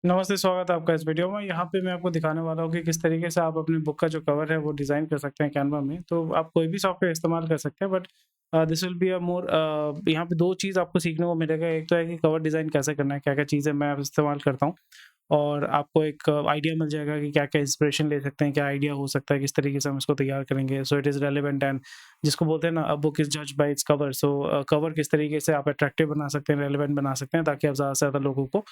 नमस्ते, स्वागत है आपका इस वीडियो में। यहाँ पे मैं आपको दिखाने वाला हूँ कि किस तरीके से आप अपनी बुक का जो कवर है वो डिज़ाइन कर सकते हैं कैनवा में। तो आप कोई भी सॉफ्टवेयर इस्तेमाल कर सकते हैं, but this will be a more यहाँ पे 2 चीज़ आपको सीखने को मिलेगा। एक तो है कि कवर डिज़ाइन कैसे करना है, क्या-क्या चीज़ें मैं इस्तेमाल करता हूँ, और आपको एक आइडिया मिल जाएगा कि क्या-क्या इंस्पिरेशन ले सकते हैं, क्या आइडिया हो सकता है, किस तरीके से हम इसको तैयार करेंगे। So it is relevant, and जिसको बोलते हैं ना, a book is judged bye its cover. So cover किस तरीके से आप अट्रैक्टिव बना सकते हैं, रेलेवेंट बना सकते हैं, ताकि आप ज़्यादा से ज़्यादा लोगों को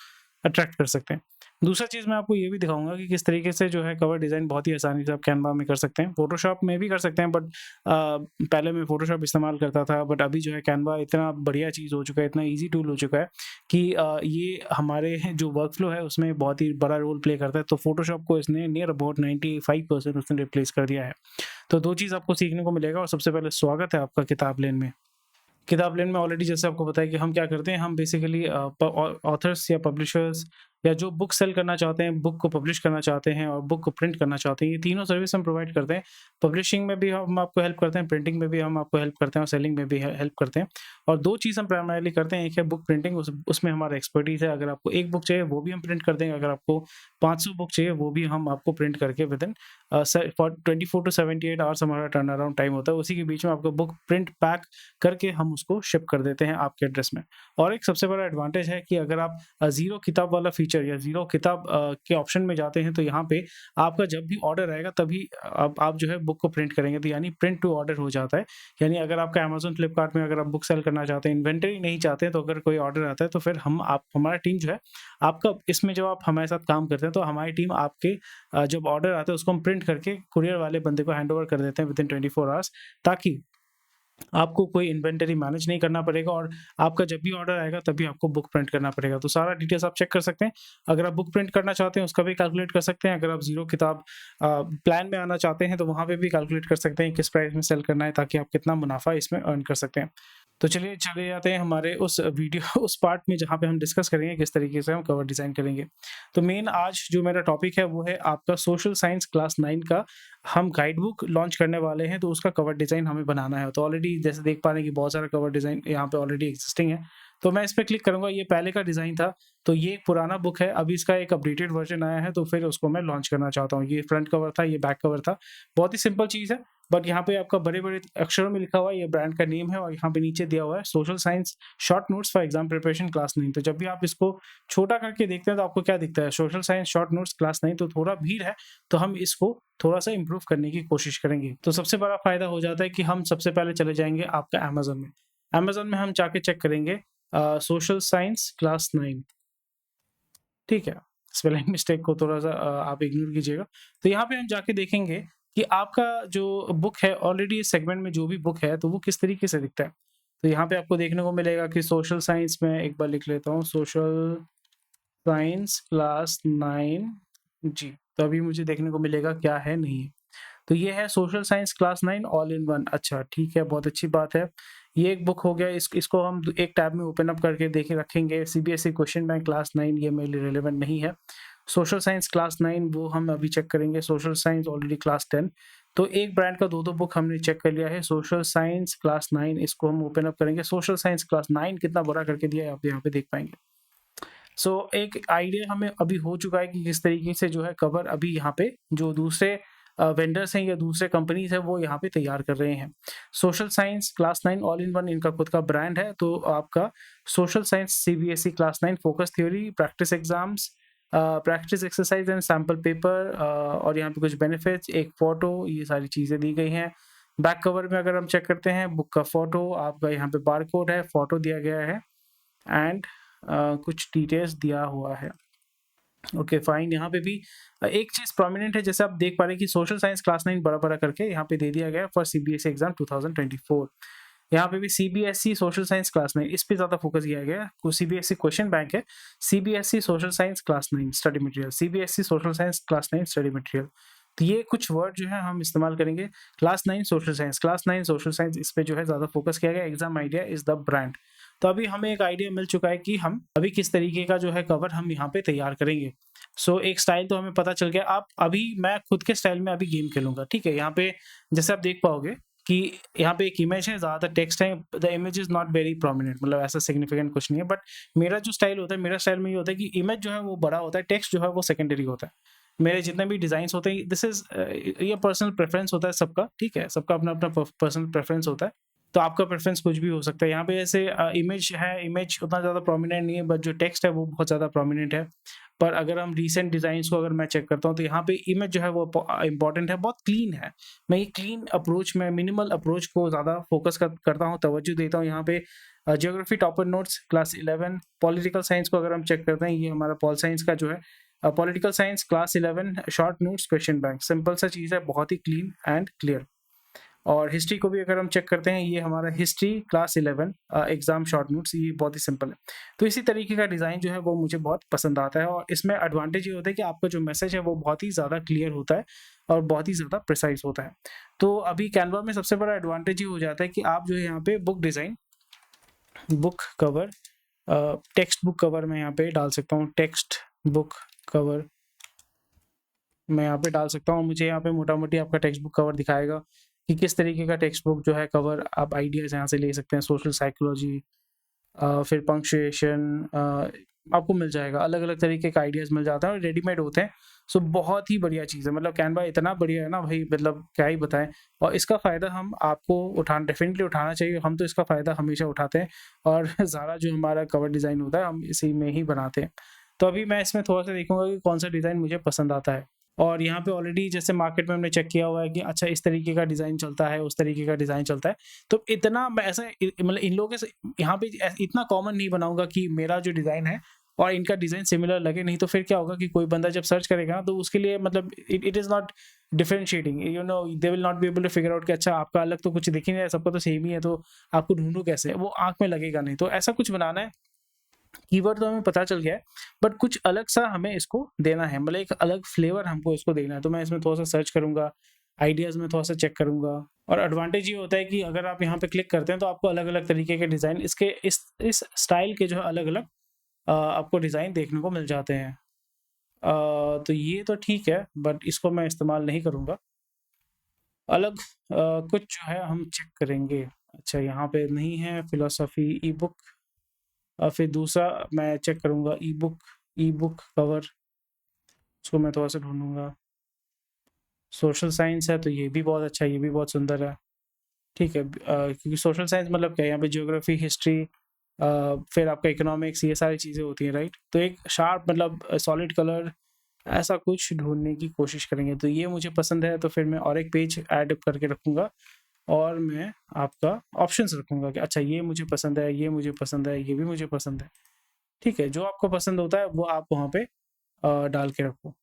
अट्रैक्ट कर सकते हैं। दूसरा चीज़ मैं आपको ये भी दिखाऊँगा कि किस तरीके से जो है कवर डिज़ाइन बहुत ही आसानी से आप कैनवा में कर सकते हैं। फ़ोटोशॉप में भी कर सकते हैं, बट पहले मैं फ़ोटोशॉप इस्तेमाल करता था, बट अभी जो है कैनवा इतना बढ़िया चीज़ हो चुका है, इतना ईज़ी टूल हो चुका है कि ये हमारे जो वर्कफ़्लो है उसमें बहुत ही बड़ा रोल प्ले करता है। तो फ़ोटोशॉप को इसने नियर अबाउट 95% उसने रिप्लेस कर दिया है। तो 2 चीज़ आपको सीखने को मिलेगा, और सबसे पहले स्वागत है आपका किताब लेन में। किताब लेन में ऑलरेडी जैसे आपको पता है कि हम क्या करते हैं, हम बेसिकली ऑथर्स या पब्लिशर्स या जो बुक सेल करना चाहते हैं, बुक को पब्लिश करना चाहते हैं और बुक को प्रिंट करना चाहते हैं, ये तीनों सर्विस हम प्रोवाइड करते हैं। पब्लिशिंग में भी हम आपको हेल्प करते हैं, प्रिंटिंग में भी हम आपको हेल्प करते हैं, और सेलिंग में भी हेल्प करते हैं। और 2 चीज़ हम प्राइमरीली करते हैं। एक है बुक प्रिंटिंग, उसमें हमारा एक्सपर्टीज़ है। अगर आपको 1 बुक चाहिए वो भी हम प्रिंट कर देंगे, अगर आपको 500 बुक चाहिए वो भी हम आपको प्रिंट करके विदिन फॉर 24 टू 78 आवर्स हमारा टर्न अराउंड टाइम होता है। उसी के बीच में आपको बुक प्रिंट पैक करके हम उसको शिप कर देते हैं आपके एड्रेस में। और एक सबसे बड़ा एडवांटेज है कि अगर आप ज़ीरो किताब वाला फीचर या ज़ीरो किताब के ऑप्शन में जाते हैं, तो यहाँ पे आपका जब भी ऑर्डर आएगा तभी आप जो है बुक को प्रिंट करेंगे, तो यानी प्रिंट टू ऑर्डर हो जाता है। यानी अगर आपका अमेज़न, फ्लिपकार्ट में अगर आप बुक सेल करना चाहते हैं, इन्वेंटरी नहीं चाहते हैं, तो अगर कोई ऑर्डर आता है तो फिर हमारा टीम जो है आपका इसमें, जब आप हमारे साथ काम करते हैं तो हमारी टीम आपके जब ऑर्डर आता है उसको हम प्रिंट करके कुरियर वाले बंदे को हैंडओवर कर देते हैं विदिन 24 आवर्स, ताकि आपको कोई इन्वेंटरी मैनेज नहीं करना पड़ेगा, और आपका जब भी ऑर्डर आएगा तभी आपको बुक प्रिंट करना पड़ेगा। तो सारा डिटेल्स आप चेक कर सकते हैं। अगर आप बुक प्रिंट करना चाहते हैं उसका भी कैलकुलेट कर सकते हैं। अगर आप ज़ीरो किताब प्लान में आना चाहते हैं तो वहाँ पे भी कैलकुलेट कर सकते हैं किस प्राइस में सेल करना है, ताकि आप कितना मुनाफ़ा इसमें अर्न कर सकते हैं। तो चलिए चले जाते हैं हमारे उस वीडियो उस पार्ट में जहाँ पे हम डिस्कस करेंगे किस तरीके से हम कवर डिज़ाइन करेंगे। तो मेन आज जो मेरा टॉपिक है वो है आपका सोशल साइंस क्लास 9 का हम गाइड बुक लॉन्च करने वाले हैं, तो उसका कवर डिज़ाइन हमें बनाना है। तो ऑलरेडी जैसे देख पा रहे हैं कि बहुत सारा कवर डिज़ाइन यहाँ पे ऑलरेडी एक्जिस्टिंग है। तो मैं इस पे क्लिक करूँगा, ये पहले का डिज़ाइन था, तो ये एक पुराना बुक है, अभी इसका एक अपडेटेड वर्ज़न आया है, तो फिर उसको मैं लॉन्च करना चाहता हूँ। ये फ्रंट कवर था, ये बैक कवर था। बहुत ही सिंपल चीज़ है, बट यहाँ पे आपका बड़े-बड़े अक्षरों में लिखा हुआ है, ये ब्रांड का नेम है, और यहाँ पे नीचे दिया हुआ है social science short notes for exam preparation class 9। तो जब भी आप इसको छोटा करके देखते हैं तो आपको क्या दिखता है? Social science short notes class 9, तो थोड़ा भीड़ है, तो हम इसको थोड़ा-सा इम्प्रूव करने की कोशिश करेंगे। तो सबसे बड़ा फ़ायदा हो जाता है कि हम सबसे पहले चले जाएँगे आपका अमेज़न में। अमेज़न में हम जाके चेक करेंगे सोशल साइंस क्लास 9, ठीक है? स्पेलिंग मिस्टेक को थोड़ा-सा आप इग्नोर कीजिएगा। तो यहाँ पे हम जाके देखेंगे कि आपका जो बुक है, ऑलरेडी इस सेगमेंट में जो भी बुक है, तो वो किस तरीके से दिखता है। तो यहाँ पे आपको देखने को मिलेगा कि सोशल साइंस में एक बार लिख लेता हूँ, सोशल साइंस क्लास 9 जी। तो अभी मुझे देखने को मिलेगा क्या है, नहीं है। तो ये है social science class 9 all in one. अच्छा, ठीक है, बहुत अच्छी बात है। ये एक बुक हो गया, इसको हम एक टैब में ओपन अप करके देखें रखेंगे। सीबीएसई क्वेश्चन बैंक क्लास 9 ये मेरे लिए रिलेवेंट नहीं है। सोशल साइंस क्लास 9 वो हम अभी चेक करेंगे। Social science already class 10। तो एक ब्रांड का 2-2 बुक हमने चेक कर लिया है। सोशल साइंस क्लास 9 इसको हम ओपन अप करेंगे। सोशल साइंस क्लास 9 कितना बड़ा करके दिया है आप यहाँ पे देख पाएँगे। सो एक आइडिया हमें अभी हो चुका है कि किस तरीके से जो है कवर अभी यहाँ पे जो दूसरे वेंडर्स हैं या दूसरे कंपनीज़ हैं वो यहाँ पे तैयार कर रहे हैं। Social science class 9 all in one इनका खुद का ब्रांड है, तो आपका social science CBSE class 9 focus theory, practice exams, practice exercise and sample paper, और यहाँ पे कुछ बेनिफिट्स, एक फ़ोटो, ये सारी चीज़ें दी गई हैं। बैक कवर में अगर हम चेक करते हैं, बुक का फ़ोटो, आपका यहाँ पे बारकोड है, फ़ोटो दिया गया है, एंड कुछ डिटेल्स दिया हुआ है। ओके फाइन, यहाँ पे भी एक चीज़ प्रोमिनेंट है, जैसे आप देख पा रहे हैं कि सोशल साइंस क्लास 9 बड़ा-बड़ा करके यहाँ पे दे दिया गया है फॉर सीबीएसई एग्ज़ाम 2024। यहाँ पे भी सीबीएसई सोशल साइंस क्लास 9 इस पे ज़्यादा फोकस किया गया है। को सीबीएसई क्वेश्चन बैंक है, CBSE social science class 9 study material, CBSE social science class 9 study material. तो ये कुछ वर्ड जो है हम इस्तेमाल करेंगे। Class 9 social science, class 9 social science, इस पे जो है ज़्यादा फोकस किया गया। Exam idea is the brand. तो अभी हमें एक आइडिया मिल चुका है कि हम अभी किस तरीके का जो है कवर हम यहाँ पे तैयार करेंगे। सो एक स्टाइल तो हमें पता चल गया। आप अभी मैं खुद के स्टाइल में अभी गेम खेलूँगा, ठीक है? यहाँ पे जैसे आप देख पाओगे कि यहाँ पे एक इमेज है, ज़्यादातर टेक्स्ट है, the image is not very prominent, मतलब ऐसा सिग्निफिकेंट कुछ नहीं है। बट मेरा जो स्टाइल होता है, मेरा स्टाइल में ये होता है कि इमेज जो है वो बड़ा होता है, टेक्स्ट जो है वो सेकेंडरी होता है। मेरे जितने भी डिज़ाइन्स होते हैं, दिस इज़ ये पर्सनल प्रेफ़रेंस होता है सबका, ठीक है? सबका अपना-अपना पर्सनल प्रेफ़रेंस होता है। तो आपका प्रेफ़रेंस कुछ भी हो सकता है। यहाँ पे ऐसे इमेज है, इमेज उतना ज़्यादा प्रोमिनेंट नहीं है, बट जो टेक्स्ट है वो बहुत ज़्यादा प्रोमिनेंट है। पर अगर हम रीसेंट डिज़ाइन्स को अगर मैं चेक करता हूँ, तो यहाँ पे इमेज जो है वो इम्पोर्टेंट है, बहुत क्लीन है। मैं ये क्लीन अप्रोच में, मिनिमल अप्रोच को ज़्यादा फ़ोकस करता हूँ, तवज्जो देता हूँ यहाँ पे। Geography topper notes class 11, political science को अगर हम चेक करते हैं, ये हमारा पॉल साइंस का जो है political science class 11 short notes question bank, simple सा चीज़ है, बहुत ही क्लीन एंड क्लियर। और हिस्ट्री को भी अगर हम चेक करते हैं, ये हमारा history class 11 exam short notes, ये बहुत ही सिंपल है। तो इसी तरीके का डिज़ाइन जो है वो मुझे बहुत पसंद आता है, और इसमें एडवांटेज ये होता है कि आपका जो मैसेज है वो बहुत ही ज़्यादा क्लियर होता है और बहुत ही ज़्यादा प्रिसाइज होता है। तो अभी कैनवा में सबसे बड़ा एडवांटेज ये हो जाता है कि आप जो है यहाँ पे book design, book cover, text book cover मैं यहाँ पे डाल सकता हूँ, टेक्स्ट बुक कवर मैं यहाँ पे डाल सकता हूँ। मुझे यहाँ पे मोटा-मोटी आपका टेक्स्ट बुक कवर दिखाएगा कि किस तरीके का टेक्स्ट बुक जो है कवर आप आइडियाज़ यहाँ से ले सकते हैं। सोशल साइकोलॉजी, फिर पंक्चुएशन आपको मिल जाएगा, अलग-अलग तरीके का आइडियाज़ मिल जाता है और रेडीमेड होते हैं। सो बहुत ही बढ़िया चीज़ है, मतलब कैनवा इतना बढ़िया है ना भाई, मतलब क्या ही बताएँ। और इसका फ़ायदा हम आपको डेफ़िनिटली उठाना चाहिए। हम तो इसका फ़ायदा हमेशा उठाते हैं, और ज़्यादा जो हमारा कवर डिज़ाइन होता है हम इसी में ही बनाते हैं। तो अभी मैं इसमें थोड़ा-सा देखूँगा कि कौन-सा डिज़ाइन मुझे पसंद आता है। और यहाँ पे ऑलरेडी जैसे मार्केट में हमने चेक किया हुआ है कि अच्छा इस तरीके का डिज़ाइन चलता है, उस तरीके का डिज़ाइन चलता है। तो इतना मैं ऐसा मतलब इन लोगों के से यहाँ पे इतना कॉमन नहीं बनाऊँगा कि मेरा जो डिज़ाइन है और इनका डिज़ाइन सिमिलर लगे, नहीं तो फिर क्या होगा कि कोई बंदा जब सर्च करेगा ना, तो उसके लिए मतलब it is not differentiating, you know, they will not be able to figure out कि अच्छा आपका अलग तो कुछ दिख ही नहीं रहा है, सबका तो सेम ही है, तो आपको ढूँढूँ कैसे? वो आँख में लगेगा नहीं। तो ऐसा कुछ बनाना है। कीवर्ड तो हमें पता चल गया है, बट कुछ अलग सा हमें इसको देना है, मतलब एक अलग फ्लेवर हमको इसको देना है। तो मैं इसमें थोड़ा-सा सर्च करूँगा, आइडियाज़ में थोड़ा-सा चेक करूँगा। और एडवांटेज ये होता है कि अगर आप यहाँ पे क्लिक करते हैं, तो आपको अलग-अलग तरीके के डिज़ाइन इसके इस स्टाइल के जो है अलग-अलग आपको डिज़ाइन देखने को मिल जाते हैं। तो ये तो ठीक है, बट इसको मैं इस्तेमाल नहीं करूँगा। अलग कुछ जो है हम चेक करेंगे। अच्छा, यहाँ पे नहीं है फिलॉसफी ई-बुक। फिर दूसरा मैं चेक करूँगा ई-बुक कवर, उसको मैं थोड़ा-सा ढूँढूँगा। सोशल साइंस है तो ये भी बहुत अच्छा है, ये भी बहुत सुंदर है। ठीक है, क्योंकि सोशल साइंस मतलब क्या है, यहाँ पे ज्योग्राफी, हिस्ट्री, फिर आपका इकोनॉमिक्स, ये सारी चीज़ें होती हैं, राइट? तो एक शार्प मतलब सॉलिड कलर, ऐसा कुछ ढूँढने की कोशिश करेंगे। तो ये मुझे पसंद है, तो फिर मैं और एक पेज ऐड करके रखूँगा, और मैं आपका ऑप्शंस रखूँगा कि अच्छा ये मुझे पसंद है, ये मुझे पसंद है, ये भी मुझे पसंद है। ठीक है, जो आपको पसंद होता है वो आप वहाँ पे डाल के रखो।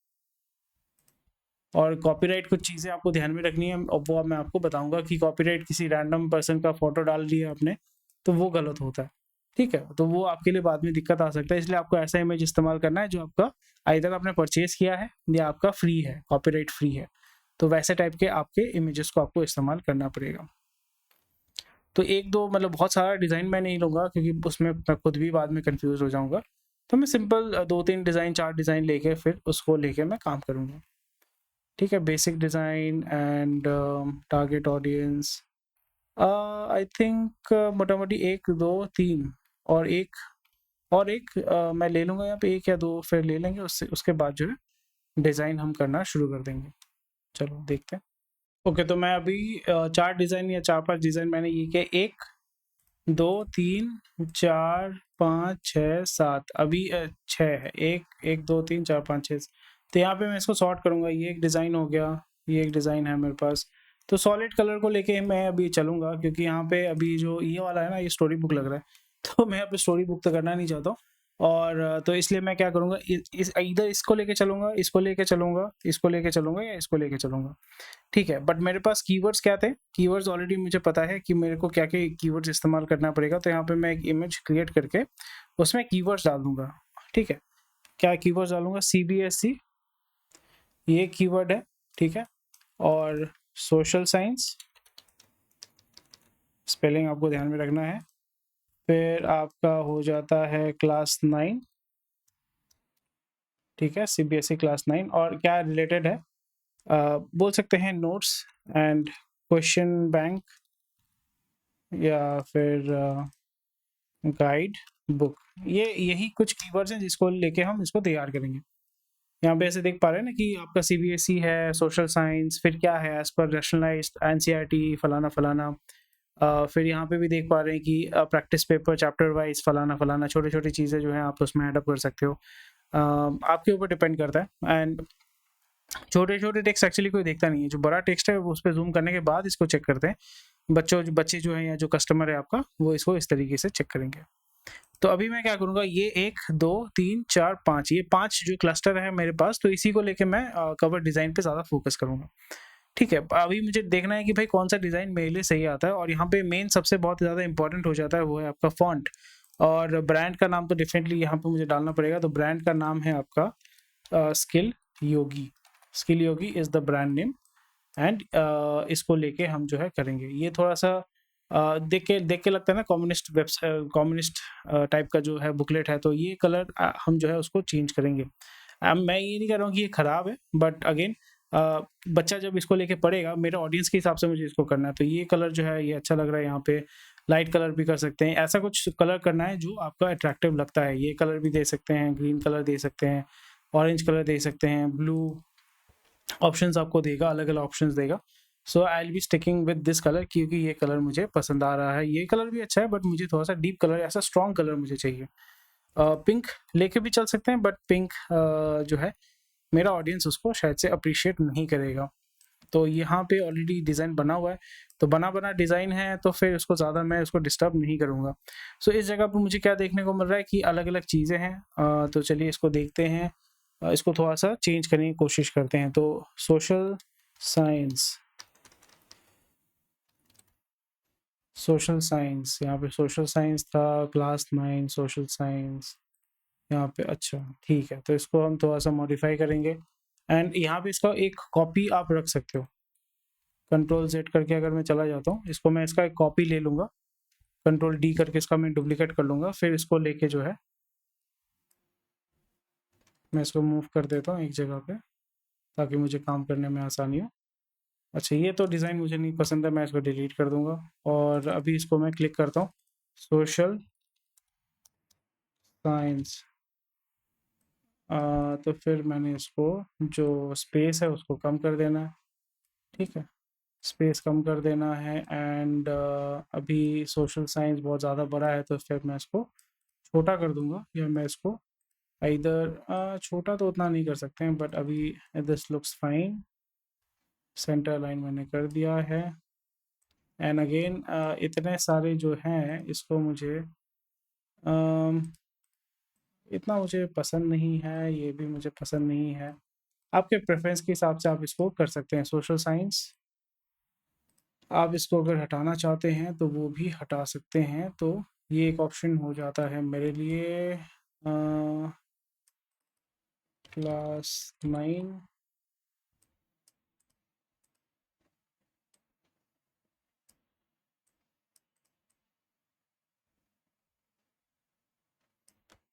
और कॉपीराइट कुछ चीज़ें आपको ध्यान में रखनी है, और वो अब मैं आपको बताऊँगा कि कॉपीराइट किसी रैंडम पर्सन का फ़ोटो डाल दिया आपने, तो वो गलत होता है। ठीक है? तो वो आपके लिए बाद में दिक्कत आ सकता है, इसलिए आपको ऐसा इमेज इस्तेमाल करना है जो आपका आइदर आपने परचेज़ किया है या आपका फ्री है, कॉपीराइट फ्री है। तो वैसे टाइप के आपके इमेजेस को आपको इस्तेमाल करना पड़ेगा। तो 1-2 मतलब बहुत सारा डिज़ाइन मैं नहीं लूँगा, क्योंकि उसमें मैं खुद भी बाद में कन्फ्यूज़ हो जाऊँगा। तो मैं सिंपल 2-3 डिज़ाइन, 4 डिज़ाइन लेके फिर उसको लेके मैं काम करूँगा। ठीक है, basic design and target audience, I think मोटा-मोटी 1, 2, 3 और 1 मैं ले लूँगा यहाँ पे, 1 या 2 फिर ले लेंगे, उससे उसके बाद जो है डिज़ाइन हम करना शुरू कर देंगे। चलो देखते हैं। ओके, तो मैं अभी 4 डिज़ाइन या 4-5 डिज़ाइन मैंने ये किए, 1, 2, 3, 4, 5, 6, 7, अभी 6 है। 1, 1, 2, 3, 4, 5, 6। तो यहाँ पे मैं इसको सॉर्ट करूँगा, ये एक डिज़ाइन हो गया, ये एक डिज़ाइन है मेरे पास। तो सॉलिड कलर को लेके मैं अभी चलूँगा, क्योंकि यहाँ पे अभी जो ये वाला है ना, ये स्टोरी बुक लग रहा है। तो मैं अब स्टोरी बुक तो करना नहीं चाहता हूँ, और तो इसलिए मैं क्या करूँगा, इस इधर इसको लेके चलूँगा, इसको लेके चलूँगा, इसको लेके चलूँगा या इसको लेके चलूँगा। ठीक है, बट मेरे पास कीवर्ड्स क्या थे? कीवर्ड्स ऑलरेडी मुझे पता है कि मेरे को क्या-क्या कीवर्ड्स इस्तेमाल करना पड़ेगा, तो यहाँ पे मैं एक इमेज क्रिएट करके उसमें कीवर्ड्स डाल दूँगा। ठीक है? क्या कीवर्ड्स डालूँगा? सीबीएसई, ये कीवर्ड है, ठीक है? और सोशल साइंस, स्पेलिंग आपको ध्यान में रखना है। फिर आपका हो जाता है क्लास 9, ठीक है? सीबीएसई क्लास 9, और क्या रिलेटेड है? बोल सकते हैं नोट्स एंड क्वेश्चन बैंक या फिर गाइड बुक, ये यही कुछ कीवर्ड्स हैं जिसको लेके हम इसको तैयार करेंगे। यहाँ पे ऐसे देख पा रहे हैं ना कि आपका सीबीएसई है, सोशल साइंस, फिर क्या है एज पर रैशनलाइज्ड एनसीईआरटी फलाना फलाना। फिर यहाँ पे भी देख पा रहे हैं कि प्रैक्टिस पेपर चैप्टर वाइज फलाना फलाना, छोटी छोटी चीज़ें जो हैं आप उसमें ऐड अप कर सकते हो। आपके ऊपर डिपेंड करता है। एंड छोटे छोटे टेक्स्ट एक्चुअली कोई देखता नहीं है, जो बड़ा टेक्स्ट है उस पर जूम करने के बाद इसको चेक करते हैं। बच्चे जो हैं या जो कस्टमर है आपका, वो इसको इस तरीके से चेक करेंगे। तो अभी मैं क्या करूँगा, ये 1 2 3 4 5, ये 5 जो क्लस्टर है मेरे पास, तो इसी को लेके मैं कवर डिज़ाइन पे ज़्यादा फोकस करूँगा। ठीक है, अभी मुझे देखना है कि भाई कौन सा डिज़ाइन मेरे लिए सही आता है। और यहाँ पे मेन सबसे बहुत ज़्यादा इंपॉर्टेंट हो जाता है, वो है आपका फॉन्ट। और ब्रांड का नाम तो डेफिनेटली यहाँ पे मुझे डालना पड़ेगा। तो ब्रांड का नाम है आपका skill Yogi. Skill Yogi is the brand name. And इसको लेके हम जो है करेंगे। ये थोड़ा सा देख के लगता है ना कम्युनिस्ट टाइप का जो है बुकलेट है, तो ये कलर हम जो है उसको चेंज करेंगे। मैं ये नहीं कह रहा हूँ कि ये खराब है, बट अगेन बच्चा जब इसको लेके पढ़ेगा, मेरा ऑडियंस के हिसाब से मुझे इसको करना है। तो ये कलर जो है ये अच्छा लग रहा है, यहाँ पे लाइट कलर भी कर सकते हैं। ऐसा कुछ कलर करना है जो आपका अट्रैक्टिव लगता है। ये कलर भी दे सकते हैं, ग्रीन कलर दे सकते हैं, ऑरेंज कलर दे सकते हैं, ब्लू ऑप्शंस आपको देगा, अलग अलग ऑप्शंस देगा। So I will be sticking with this colour, क्योंकि ये कलर मुझे पसंद आ रहा है। ये कलर भी अच्छा है, बट मुझे थोड़ा सा डीप कलर, ऐसा स्ट्रॉन्ग कलर मुझे चाहिए। पिंक लेके भी चल सकते हैं, बट पिंक जो है मेरा ऑडियंस उसको शायद से अप्रिशिएट नहीं करेगा। तो यहाँ पे ऑलरेडी डिज़ाइन बना हुआ है, तो बना डिज़ाइन है, तो फिर उसको ज़्यादा मैं उसको डिस्टर्ब नहीं करूँगा। सो इस जगह पर मुझे क्या देखने को मिल रहा है कि अलग अलग चीज़ें हैं। तो चलिए इसको देखते हैं। इसको थोड़ा सा चेंज करने की कोशिश करते हैं। तो सोशल साइंस, यहाँ पे सोशल साइंस था, क्लास 9 सोशल साइंस यहाँ पे। अच्छा ठीक है, तो इसको हम थोड़ा सा मॉडिफाई करेंगे। एंड यहाँ पे इसका एक कॉपी आप रख सकते हो। कंट्रोल Z करके अगर मैं चला जाता हूँ, इसको मैं इसका एक कॉपी ले लूँगा, कंट्रोल D करके इसका मैं डुप्लीकेट कर लूँगा। फिर इसको लेके जो है मैं इसको मूव कर देता हूँ एक जगह पे, ताकि मुझे काम करने में आसानी हो। अच्छा, ये तो डिज़ाइन मुझे नहीं पसंद है, मैं इसको डिलीट कर दूँगा। और अभी इसको मैं क्लिक करता हूँ, सोशल साइंस। तो फिर मैंने इसको जो स्पेस है उसको कम कर देना है। ठीक है, स्पेस कम कर देना है। एंड अभी सोशल साइंस बहुत ज़्यादा बड़ा है, तो फिर मैं इसको छोटा कर दूँगा, या मैं इसको इधर छोटा तो उतना नहीं कर सकते हैं, बट अभी this looks fine. Centre line मैंने कर दिया है। एंड अगेन इतने सारे जो हैं, इसको मुझे अम, इतना मुझे पसंद नहीं है, ये भी मुझे पसंद नहीं है। आपके प्रेफरेंस के हिसाब से आप इसको कर सकते हैं। सोशल साइंस, आप इसको अगर हटाना चाहते हैं तो वो भी हटा सकते हैं। तो ये एक ऑप्शन हो जाता है मेरे लिए। क्लास 9,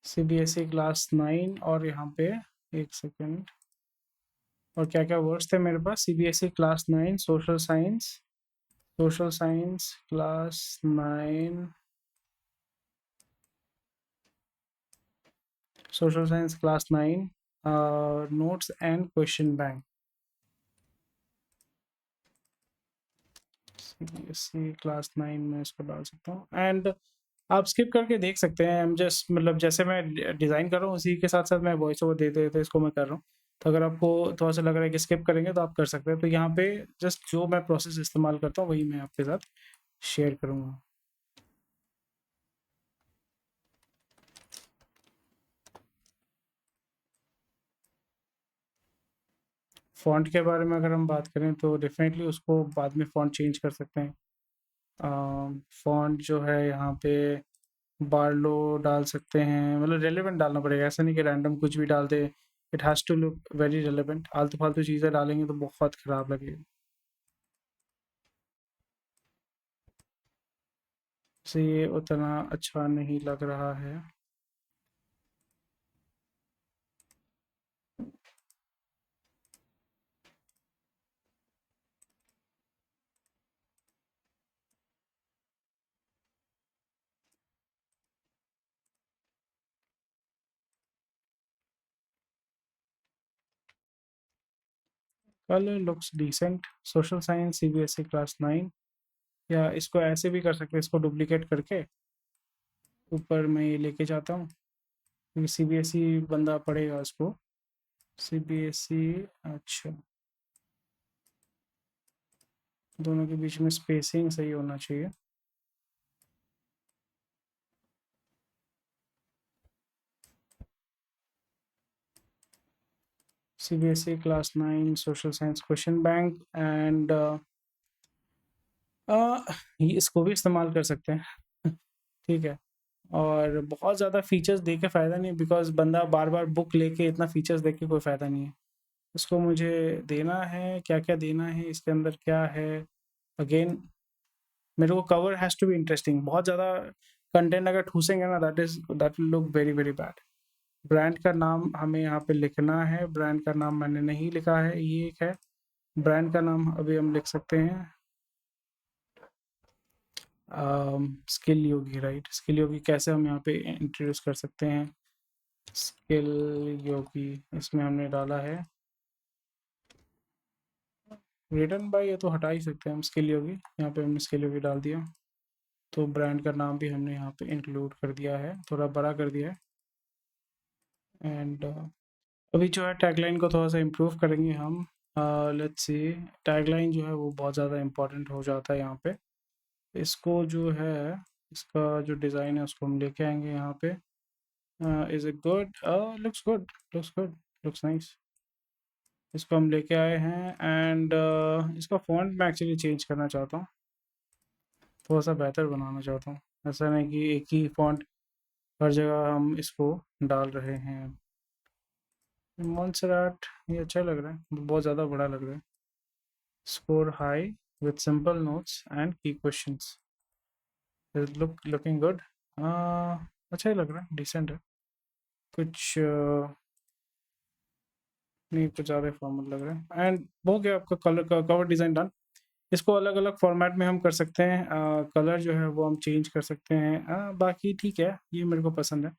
CBSE क्लास 9, और यहाँ पे एक सेकेंड, और क्या क्या वर्ड्स थे मेरे पास? CBSE class 9 social science, social science class 9, social science class 9, notes and question bank. CBSE class 9 में इसको डाल सकता हूँ। एंड आप स्किप करके देख सकते हैं। हम जस्ट मतलब जैसे मैं डिज़ाइन कर रहा हूँ, उसी के साथ साथ मैं वॉइस ओवर देते देते इसको मैं कर रहा हूँ। तो अगर आपको थोड़ा सा लग रहा है कि स्किप करेंगे, तो आप कर सकते हैं। तो यहाँ पे जस्ट जो मैं प्रोसेस इस्तेमाल करता हूँ वही मैं आपके साथ शेयर करूँगा। फ़ॉन्ट के बारे में अगर हम बात करें, तो डेफ़िनेटली उसको बाद में फ़ॉन्ट चेंज कर सकते हैं। फ़ॉन्ट जो है यहाँ पे बार्लो डाल सकते हैं, मतलब रेलेवेंट डालना पड़ेगा, ऐसा नहीं कि रैंडम कुछ भी डाल दे। It has to look very relevant. आलतू-फालतू चीज़ें डालेंगे तो बहुत ख़राब लगेगा। से ये उतना अच्छा नहीं लग रहा है। Colour looks decent, social science CBSE class 9, या इसको ऐसे भी कर सकते हैं, इसको डुप्लीकेट करके ऊपर मैं ये लेके जाता हूँ क्योंकि सीबीएसई बंदा पढ़ेगा इसको। सीबीएसई, अच्छा, दोनों के बीच में स्पेसिंग सही होना चाहिए। CBSE class 9 social science question bank, and इसको भी इस्तेमाल कर सकते हैं ठीक है। और बहुत ज़्यादा फीचर्स दे के फ़ायदा नहीं, बिकॉज़ बंदा बार-बार बुक लेके इतना फीचर्स देख के कोई फ़ायदा नहीं है। इसको मुझे देना है, क्या-क्या देना है, इसके अंदर क्या है? अगेन मेरे को cover has to be interesting. बहुत ज़्यादा कंटेंट अगर ठूसेंगे ना, that will look very, very bad. Brand का नाम हमें यहाँ पे लिखना है, ब्रांड का नाम मैंने नहीं लिखा है, ये एक है। ब्रांड का नाम अभी हम लिख सकते हैं स्किल योगी, राइट? स्किल योगी कैसे हम यहाँ पे इंट्रोड्यूस कर सकते हैं? स्किल योगी इसमें हमने डाला है रिटन बाय, ये तो हटा ही सकते हैं हम स्किल योगी। यहाँ पे हमने स्किल योगी डाल दिया, तो ब्रांड का नाम भी हमने यहाँ पे इंक्लूड कर दिया है, थोड़ा बड़ा कर दिया है। एंड अभी जो है टैगलाइन को थोड़ा सा इम्प्रूव करेंगे हम। लेट्स सी, टैगलाइन जो है वो बहुत ज़्यादा इम्पोर्टेंट हो जाता है यहाँ पे। इसको जो है, इसका जो डिज़ाइन है उसको हम लेके आएंगे यहाँ पे। Is it good? Looks good, looks good, looks nice. इसको हम लेके आए हैं, एंड इसका फ़ॉन्ट मैं एक्चुअली चेंज करना चाहता हूँ, थोड़ा सा बेहतर बनाना चाहता हूँ। ऐसा नहीं कि एक ही फ़ॉन्ट हर जगह हम इसको डाल रहे हैं। मॉन्सेराट ये अच्छा लग रहा है, बहुत ज़्यादा बड़ा लग रहा है। Score high with simple notes and की क्वेश्चंस, लुकिंग गुड। अच्छा ही लग रहा है, डिसेंट है। कुछ नहीं, कुछ ज़्यादा फॉर्मल लग रहा है। एंड हो गया आपका कलर का कवर डिज़ाइन डन। इसको अलग अलग फॉर्मेट में हम कर सकते हैं, कलर जो है वो हम चेंज कर सकते हैं। बाकी ठीक है, ये मेरे को पसंद है।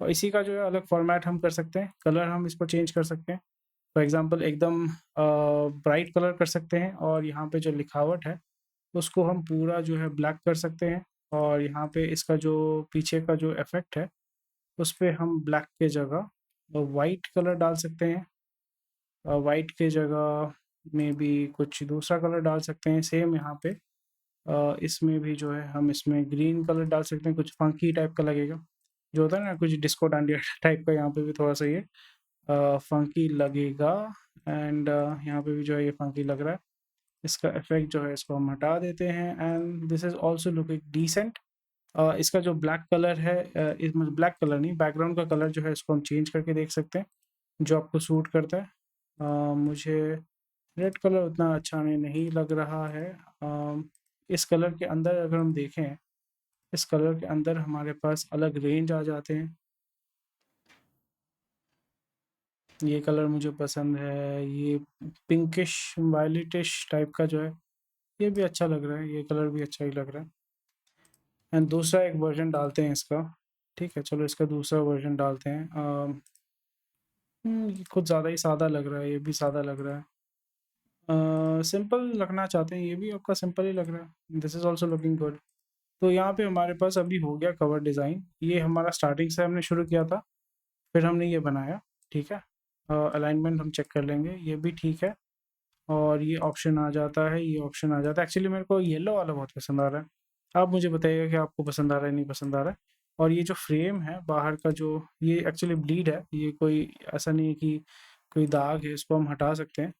और इसी का जो है अलग फॉर्मेट हम कर सकते हैं, कलर हम इसको चेंज कर सकते हैं। फॉर एग्जांपल एकदम ब्राइट कलर कर सकते हैं, और यहाँ पे जो लिखावट है उसको हम पूरा जो है ब्लैक कर सकते हैं। और यहाँ पे इसका जो पीछे का जो इफ़ेक्ट है उस पे हम ब्लैक के जगह वाइट कलर डाल सकते हैं। वाइट के जगह में भी कुछ दूसरा कलर डाल सकते हैं। सेम यहाँ पे इसमें भी जो है हम इसमें ग्रीन कलर डाल सकते हैं, कुछ फंकी टाइप का लगेगा, जो होता है ना कुछ डिस्को डांडिया टाइप का, यहाँ पे भी थोड़ा सा ये फंकी लगेगा। एंड यहाँ पे भी जो है ये फंकी लग रहा है। इसका इफेक्ट जो है इसको हम हटा देते हैं, and this is also looking decent. इसका जो ब्लैक कलर है, इसमें ब्लैक कलर नहीं, बैकग्राउंड का कलर जो है इसको हम चेंज करके देख सकते हैं जो आपको सूट करता है। मुझे रेड कलर उतना अच्छा नहीं लग रहा है। इस कलर के अंदर अगर हम देखें, इस कलर के अंदर हमारे पास अलग रेंज आ जाते हैं। ये कलर मुझे पसंद है, ये पिंकिश वायलेटिश टाइप का जो है ये भी अच्छा लग रहा है, ये कलर भी अच्छा ही लग रहा है। एंड दूसरा एक वर्जन डालते हैं इसका, ठीक है, चलो इसका दूसरा वर्जन डालते हैं। ये कुछ ज़्यादा ही सादा लग रहा है, ये भी सादा लग रहा है। सिंपल रखना चाहते हैं, ये भी आपका सिंपल ही लग रहा है। This is also looking good. तो यहाँ पे हमारे पास अभी हो गया कवर डिज़ाइन। ये हमारा स्टार्टिंग से हमने शुरू किया था, फिर हमने ये बनाया, ठीक है। अलाइनमेंट हम चेक कर लेंगे, ये भी ठीक है। और ये ऑप्शन आ जाता है, ये ऑप्शन आ जाता है। एक्चुअली मेरे को येलो वाला बहुत पसंद आ रहा है। आप मुझे बताइएगा कि आपको पसंद आ रहा है नहीं पसंद आ रहा है। और ये जो फ्रेम है बाहर का, जो ये एक्चुअली ब्लीड है, ये कोई ऐसा नहीं है कि कोई दाग है, इसको हम हटा सकते हैं।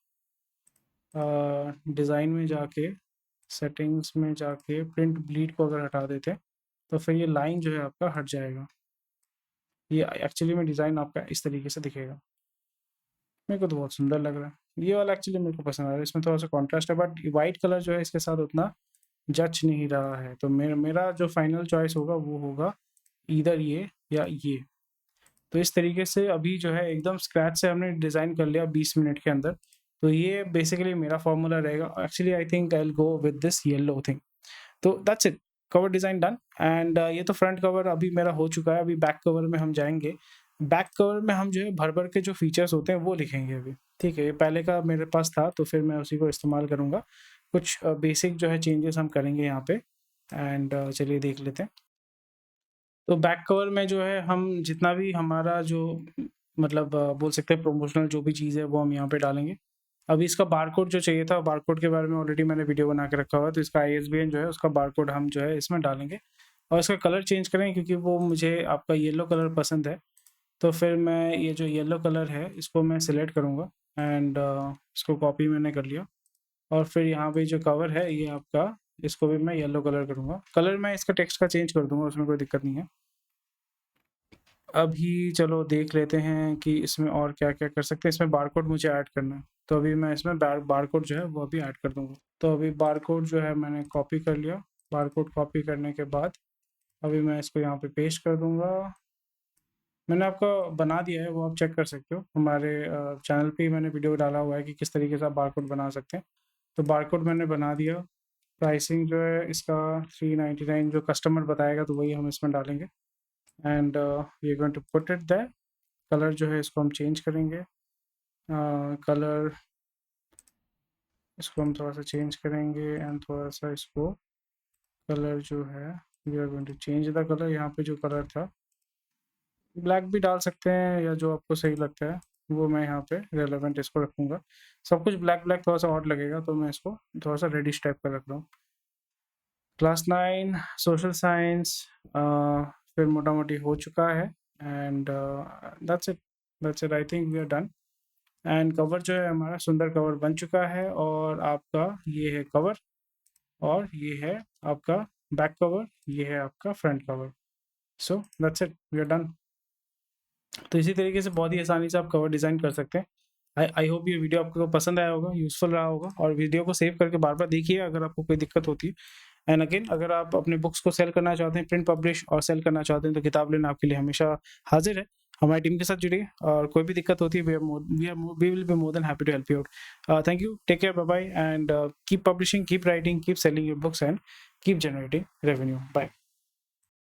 डिज़ाइन में जाके, सेटिंग्स में जाके प्रिंट ब्लीड को अगर हटा देते हैं तो फिर ये लाइन जो है आपका हट जाएगा। ये एक्चुअली में डिज़ाइन आपका इस तरीके से दिखेगा। मेरे को तो बहुत सुंदर लग रहा है। ये वाला एक्चुअली मेरे को पसंद आ रहा है, इसमें थोड़ा सा कॉन्ट्रास्ट है, बट वाइट कलर जो है इसके साथ उतना जच नहीं रहा है। तो मेरा मेरा जो फाइनल चॉइस होगा वो होगा ईदर ये या ये। तो इस तरीके से अभी जो है एकदम स्क्रैच से हमने डिज़ाइन कर लिया 20 मिनट के अंदर। तो ये बेसिकली मेरा फॉर्मूला रहेगा। Actually I think I will go with this yellow thing. तो that's it, cover design done. And ये तो फ्रंट कवर अभी मेरा हो चुका है। अभी बैक कवर में हम जाएंगे। बैक कवर में हम जो है भर-भर के जो फीचर्स होते हैं वो लिखेंगे अभी, ठीक है? ये पहले का मेरे पास था तो फिर मैं उसी को इस्तेमाल करूँगा। कुछ बेसिक जो है चेंजेस हम करेंगे यहाँ पे एंड चलिए देख लेते हैं। तो बैक कवर में जो है हम जितना भी हमारा जो मतलब बोल सकते हैं प्रमोशनल जो भी चीज़ है वो हम यहाँ पे डालेंगे। अभी इसका बारकोड जो चाहिए था, बारकोड के बारे में ऑलरेडी मैंने वीडियो बना के रखा हुआ है, तो इसका आईएसबीएन जो है उसका बारकोड हम जो है इसमें डालेंगे और इसका कलर चेंज करेंगे क्योंकि वो मुझे आपका येलो कलर पसंद है। तो फिर मैं ये जो येलो कलर है इसको मैं सिलेक्ट करूँगा एंड इसको कॉपी मैंने कर लिया और फिर यहाँ पे जो कवर है ये आपका इसको भी मैं येलो कलर करूँगा। कलर मैं इसका टेक्स्ट का चेंज कर दूँगा, उसमें कोई दिक्कत नहीं है। अभी चलो देख लेते हैं कि इसमें और क्या-क्या कर सकते हैं। इसमें बारकोड मुझे ऐड करना है, तो अभी मैं इसमें बारकोड जो है वो अभी ऐड कर दूँगा। तो अभी बारकोड जो है मैंने कॉपी कर लिया। बारकोड कॉपी करने के बाद अभी मैं इसको यहाँ पे पेस्ट कर दूँगा। मैंने आपको बना दिया है, वो आप चेक कर सकते हो। हमारे चैनल पे ही मैंने वीडियो डाला हुआ है कि किस तरीके से आप बारकोड बना सकते हैं। तो बारकोड मैंने बना दिया। प्राइसिंग जो है इसका 399 जो कस्टमर बताएगा तो वही हम इसमें डालेंगे and we are going to put it there. Colour जो है इसको हम चेंज करेंगे। कलर इसको हम थोड़ा-सा चेंज करेंगे एंड थोड़ा-सा इसको कलर जो है we are going to change the colour. यहाँ पे जो कलर था ब्लैक भी डाल सकते हैं या जो आपको सही लगता है वो मैं यहाँ पे रेलेवेंट इसको रखूँगा। सब कुछ ब्लैक ब्लैक थोड़ा-सा ऑड लगेगा तो मैं इसको थोड़ा-सा रेडिश टाइप का रख रहा हूँ। क्लास 9 सोशल साइंस फिर मोटा-मोटी हो चुका है and that's it I think we are done and cover जो है हमारा सुंदर कवर बन चुका है और आपका ये है कवर और ये है आपका बैक कवर, ये है आपका front cover. So that's it, we are done. तो इसी तरीके से बहुत ही आसानी से आप कवर डिज़ाइन कर सकते हैं। आई होप ये वीडियो आपको पसंद आया होगा, यूज़फुल रहा होगा और वीडियो को सेव करके बार-बार देखिए अगर आपको कोई दिक्कत होती है। एंड अगेन अगर आप अपने बुक्स को सेल करना चाहते हैं, प्रिंट पब्लिश और सेल करना चाहते हैं तो किताब लेना आपके लिए हमेशा हाज़िर है। हमारी टीम के साथ जुड़िए और कोई भी दिक्कत होती है we will be more than happy to help you out. Thank you, take care, bye bye and keep publishing, keep writing, keep selling your books and keep generating revenue. Bye.